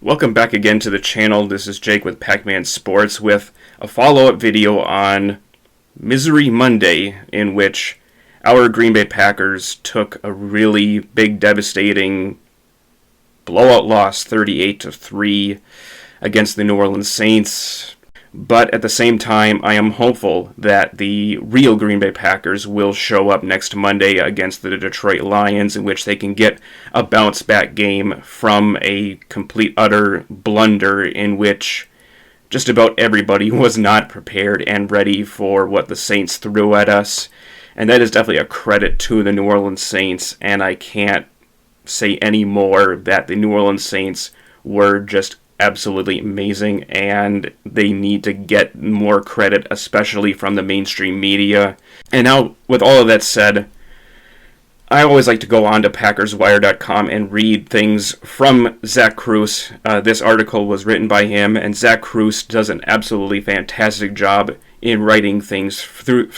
Welcome back again to the channel. This is Jake with PackMan Sports with a follow-up video on Misery Monday, in which our Green Bay Packers took a really big, devastating blowout loss, 38-3, against the New Orleans Saints. But at the same time, I am hopeful that the real Green Bay Packers will show up next Monday against the Detroit Lions, in which they can get a bounce-back game from a complete, utter blunder in which just about everybody was not prepared and ready for what the Saints threw at us. And that is definitely a credit to the New Orleans Saints, and I can't say any more that the New Orleans Saints were just absolutely amazing, and they need to get more credit, especially from the mainstream media. And now, with all of that said, I always like to go on to PackersWire.com and read things from Zack Kruse. This article was written by him, and Zack Kruse does an absolutely fantastic job in writing things through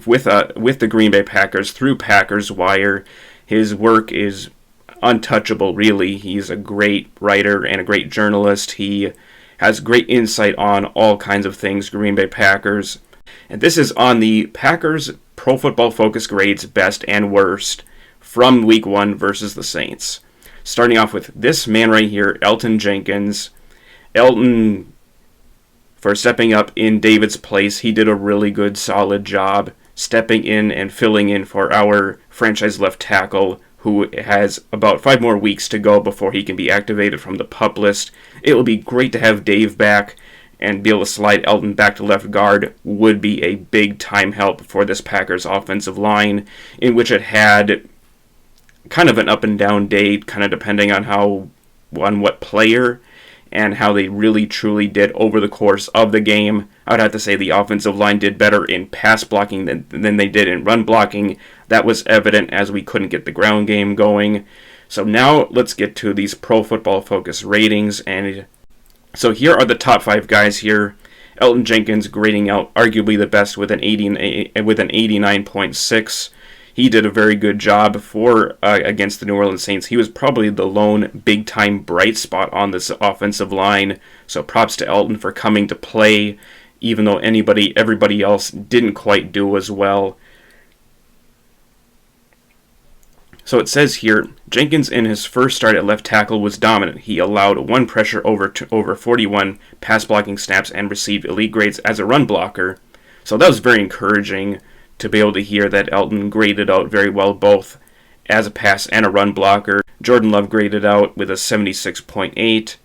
with the Green Bay Packers through PackersWire. His work is untouchable, really. He's a great writer and a great journalist. He has great insight on all kinds of things Green Bay Packers. And this is on the Packers Pro Football Focus grades, best and worst, from Week 1 versus the Saints. Starting off with this man right here, Elgton Jenkins. Elgton, for stepping up in David's place, he did a really good, solid job stepping in and filling in for our franchise left tackle, who has about 5 more weeks to go before he can be activated from the PUP list. It will be great to have Dave back, and be able to slide Elgton back to left guard would be a big-time help for this Packers offensive line, in which it had kind of an up-and-down day, kind of depending on what player and how they really truly did over the course of the game. I would have to say the offensive line did better in pass blocking than they did in run blocking. That was evident as we couldn't get the ground game going. So now let's get to these Pro Football Focus ratings. And so here are the top 5 guys here. Elgton Jenkins grading out arguably the best with an 89.6. He did a very good job against the New Orleans Saints. He was probably the lone big-time bright spot on this offensive line. So props to Elgton for coming to play, even though everybody else didn't quite do as well. So it says here, Jenkins in his first start at left tackle was dominant. He allowed 1 pressure over 41 pass blocking snaps and received elite grades as a run blocker. So that was very encouraging to be able to hear that Elgton graded out very well both as a pass and a run blocker. Jordan Love graded out with a 76.8.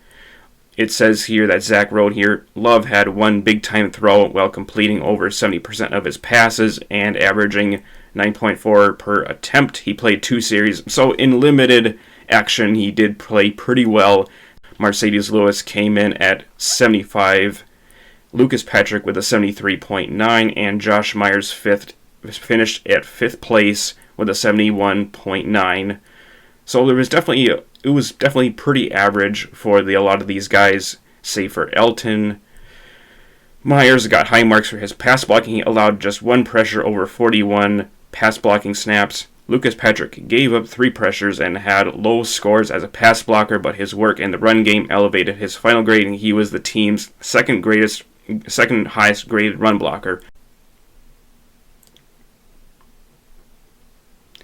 It says here that Zach wrote here, Love had 1 big-time throw while completing over 70% of his passes and averaging 9.4 per attempt. He played 2 series, so in limited action he did play pretty well. Mercedes Lewis came in at 75. Lucas Patrick with a 73.9, and Josh Myers finished at 5th place with a 71.9. So it was definitely pretty average for a lot of these guys, save for Elgton. Myers got high marks for his pass blocking. He allowed just 1 pressure over 41 pass blocking snaps. Lucas Patrick gave up 3 pressures and had low scores as a pass blocker, but his work in the run game elevated his final grade, and he was the team's second highest graded run blocker.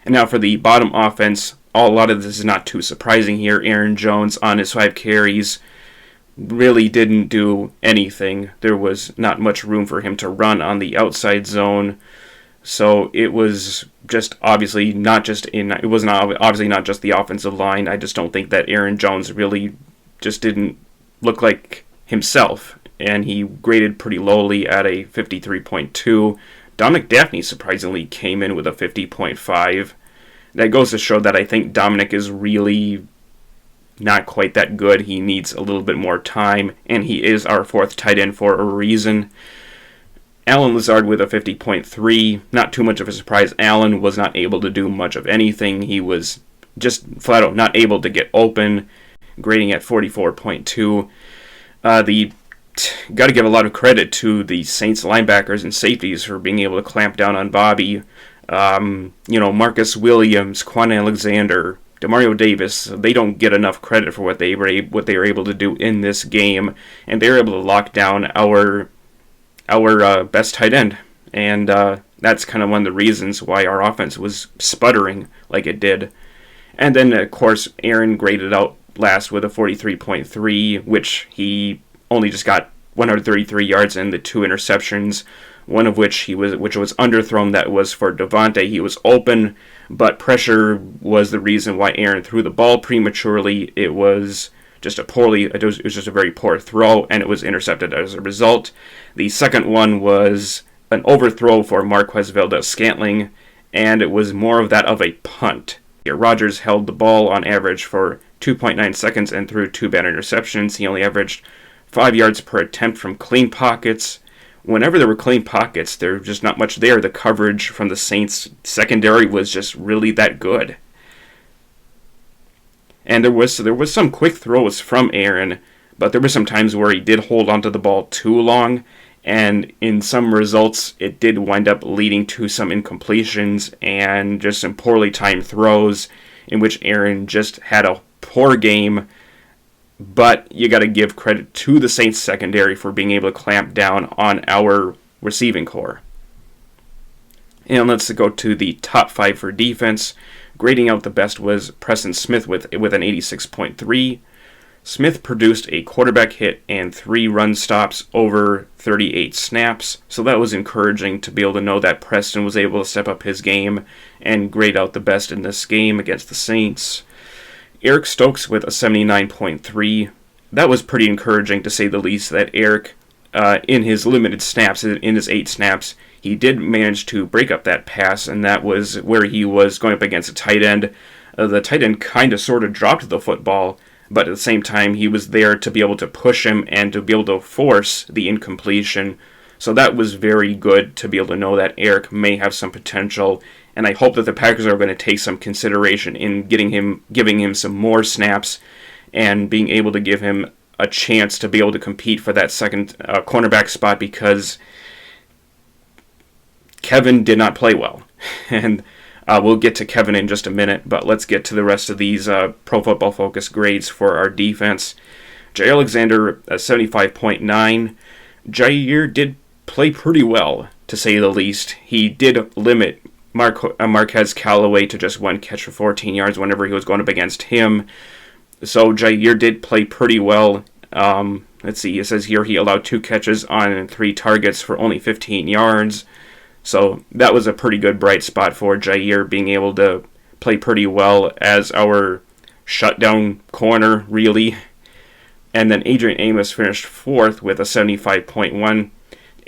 And now for the bottom offense, a lot of this is not too surprising here. Aaron Jones on his 5 carries really didn't do anything. There was not much room for him to run on the outside zone. So it was just obviously not just the offensive line. I just don't think that Aaron Jones really just didn't look like himself, and he graded pretty lowly at a 53.2. Dominic Daphne surprisingly came in with a 50.5. That goes to show that I think Dominic is really not quite that good. He needs a little bit more time, and he is our 4th tight end for a reason. Allen Lazard with a 50.3. Not too much of a surprise. Allen was not able to do much of anything. He was just flat out not able to get open, grading at 44.2. Got to give a lot of credit to the Saints linebackers and safeties for being able to clamp down on Bobby. Marcus Williams, Quan Alexander, Demario Davis, they don't get enough credit for what they were able to do in this game, and they were able to lock down our best tight end, and that's kind of one of the reasons why our offense was sputtering like it did. And then, of course, Aaron graded out last with a 43.3, which he only just got 133 yards and the 2 interceptions, one of which was underthrown. That was for Devontae. He was open, but pressure was the reason why Aaron threw the ball prematurely. It was just a very poor throw, and it was intercepted as a result. The second one was an overthrow for Marquez Valdes-Scantling, and it was more of that of a punt. Rodgers held the ball on average for 2.9 seconds and threw 2 bad interceptions. He only averaged 5 yards per attempt from clean pockets. Whenever there were clean pockets, there was just not much there. The coverage from the Saints secondary was just really that good. And there was some quick throws from Aaron, but there were some times where he did hold onto the ball too long, and in some results, it did wind up leading to some incompletions and just some poorly timed throws in which Aaron just had a poor game. But you got to give credit to the Saints secondary for being able to clamp down on our receiving core. And let's go to the top 5 for defense. Grading out the best was Preston Smith with an 86.3. Smith produced a quarterback hit and 3 run stops over 38 snaps, so that was encouraging to be able to know that Preston was able to step up his game and grade out the best in this game against the Saints. Eric Stokes with a 79.3. That was pretty encouraging, to say the least, that Eric, in his limited snaps, in his 8 snaps, he did manage to break up that pass, and that was where he was going up against a tight end. The tight end kind of sort of dropped the football, but at the same time, he was there to be able to push him and to be able to force the incompletion. So that was very good to be able to know that Eric may have some potential, and I hope that the Packers are going to take some consideration in giving him some more snaps and being able to give him a chance to be able to compete for that second cornerback spot, because Kevin did not play well. And we'll get to Kevin in just a minute, but let's get to the rest of these Pro Football Focus grades for our defense. Jaire Alexander, a 75.9. Jaire did play pretty well, to say the least. He did limit Marquez Callaway to just 1 catch for 14 yards whenever he was going up against him. So Jaire did play pretty well. Let's see, it says here he allowed 2 catches on 3 targets for only 15 yards. So that was a pretty good bright spot for Jaire, being able to play pretty well as our shutdown corner, really. And then Adrian Amos finished 4th with a 75.1.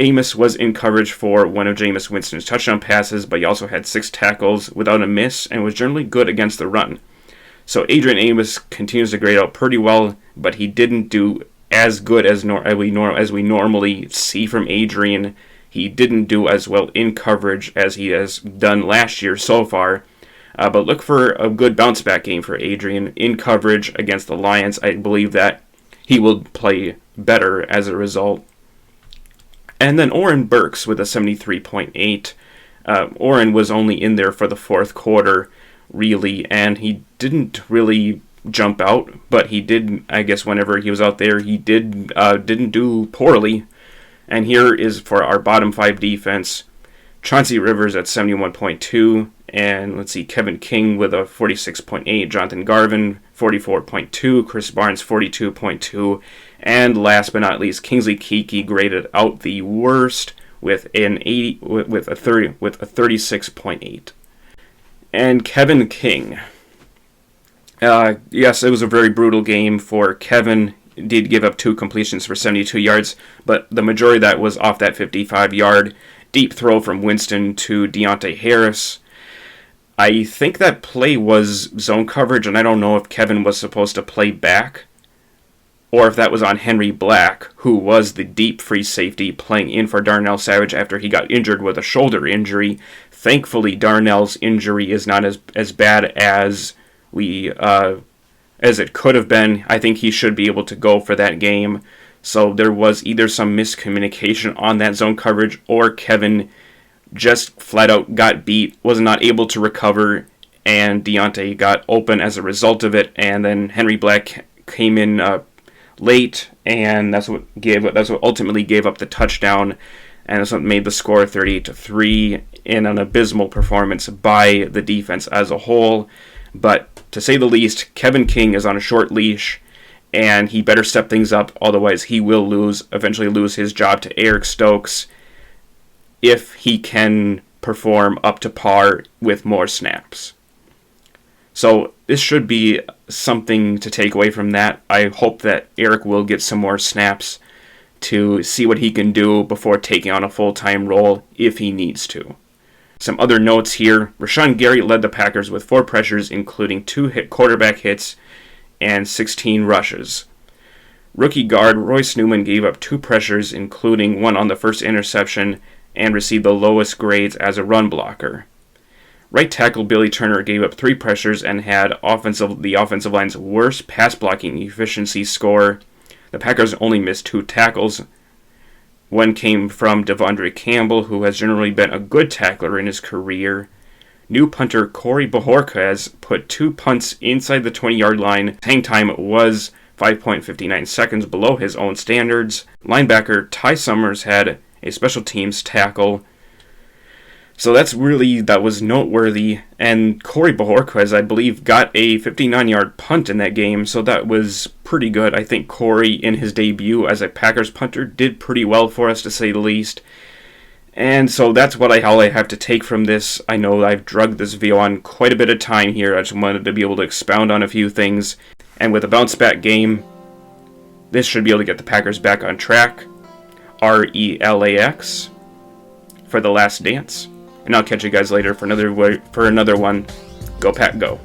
Amos was in coverage for one of Jameis Winston's touchdown passes, but he also had 6 tackles without a miss and was generally good against the run. So Adrian Amos continues to grade out pretty well, but he didn't do as good as we normally see from Adrian. He didn't do as well in coverage as he has done last year so far. But look for a good bounce-back game for Adrian in coverage against the Lions. I believe that he will play better as a result. And then Oren Burks with a 73.8. Oren was only in there for the 4th quarter, really, and he didn't really jump out, but he did, I guess whenever he was out there, he didn't do poorly. And here is for our bottom 5 defense. Chauncey Rivers at 71.2, and let's see, Kevin King with a 46.8, Jonathan Garvin 44.2, Chris Barnes 42.2, and last but not least, Kingsley Keke graded out the worst with a 36.8. And Kevin King. Yes, it was a very brutal game for Kevin. Did give up 2 completions for 72 yards, but the majority of that was off that 55-yard deep throw from Winston to Deontay Harris. I think that play was zone coverage, and I don't know if Kevin was supposed to play back or if that was on Henry Black, who was the deep free safety playing in for Darnell Savage after he got injured with a shoulder injury. Thankfully, Darnell's injury is not as bad as it could have been. I think he should be able to go for that game. So there was either some miscommunication on that zone coverage, or Kevin just flat out got beat, was not able to recover, and Deontay got open as a result of it, and then Henry Black came in late, and that's what ultimately gave up the touchdown, and that's what made the score 38-3 in an abysmal performance by the defense as a whole. But to say the least, Kevin King is on a short leash, and he better step things up, otherwise he will eventually lose his job to Eric Stokes if he can perform up to par with more snaps. So this should be something to take away from that. I hope that Eric will get some more snaps to see what he can do before taking on a full-time role if he needs to. Some other notes here. Rashawn Gary led the Packers with 4 pressures, including 2 quarterback hits and 16 rushes. Rookie guard Royce Newman gave up 2 pressures, including 1 on the first interception, and received the lowest grades as a run blocker. Right tackle Billy Turner gave up 3 pressures and had the offensive line's worst pass blocking efficiency score. The Packers only missed 2 tackles. One came from Devondre Campbell, who has generally been a good tackler in his career. New punter Corey Bojorquez put 2 punts inside the 20-yard line. Hang time was 5.59 seconds below his own standards. Linebacker Ty Summers had a special teams tackle. So that was noteworthy. And Corey Bojorquez, I believe, got a 59-yard punt in that game, so that was pretty good. I think Corey, in his debut as a Packers punter, did pretty well for us, to say the least. And so that's all I have to take from this. I know I've drugged this video on quite a bit of time here. I just wanted to be able to expound on a few things. And with a bounce-back game, this should be able to get the Packers back on track. RELAX for The Last Dance. And I'll catch you guys later for another one. Go Pack Go.